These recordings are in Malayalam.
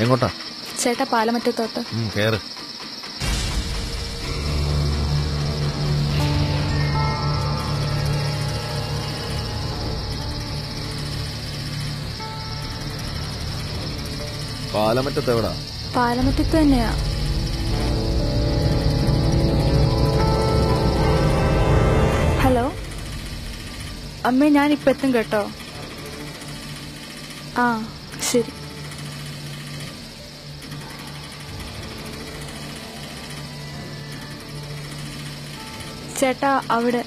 എങ്ങോട്ടാ? ചേട്ടാ പാലമറ്റത്തോട്ട്. കേറ്. പാലമറ്റത്ത് എവിടാ? പാലമറ്റത്ത് തന്നെയാ. ഹലോ അമ്മേ, ഞാനിപ്പോ എത്തും കേട്ടോ. ആ ശരി. ചേട്ടാ അവിടെ.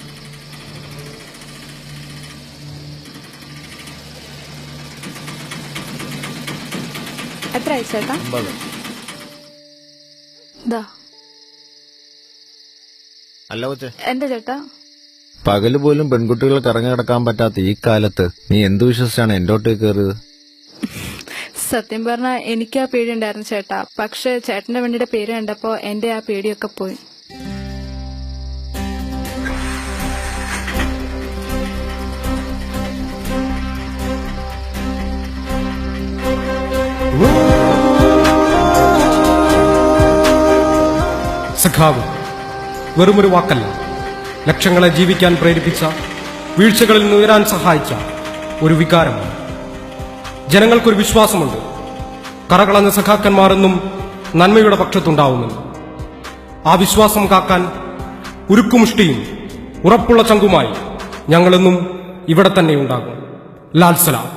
എത്രയായി ചേട്ടാ? 50. അല്ല കൊച്ചേ, എന്താ ചേട്ടാ? പകല് പോലും പെൺകുട്ടികൾക്ക് ഇറങ്ങി കിടക്കാൻ പറ്റാത്ത ഈ കാലത്ത് നീ എന്ത് വിശ്വസിച്ചാണ് എന്റെ ഒട്ടേക്ക് കയറിയത്? സത്യം പറഞ്ഞാ എനിക്ക് ആ പേടി ഉണ്ടായിരുന്നു ചേട്ടാ. പക്ഷെ ചേട്ടന്റെ വണ്ടിയുടെ പേര് കണ്ടപ്പോ എന്റെ ആ പേടിയൊക്കെ പോയി. സഖാവ് വെറുമൊരു വാക്കല്ല, ലക്ഷങ്ങളെ ജീവിക്കാൻ പ്രേരിപ്പിച്ച, വീഴ്ചകളിൽ നിന്ന് ഉയരാൻ സഹായിച്ച ഒരു വികാരമാണ്. ജനങ്ങൾക്കൊരു വിശ്വാസമുണ്ട്, കറകളഞ്ഞ സഖാക്കന്മാരെന്നും നന്മയുടെ പക്ഷത്തുണ്ടാവുമെന്ന്. ആ വിശ്വാസം കാക്കാൻ ഉരുക്കുമുഷ്ടിയും ഉറപ്പുള്ള ചങ്കുമായി ഞങ്ങളെന്നും ഇവിടെ തന്നെ ഉണ്ടാകും. ലാൽ സലാം.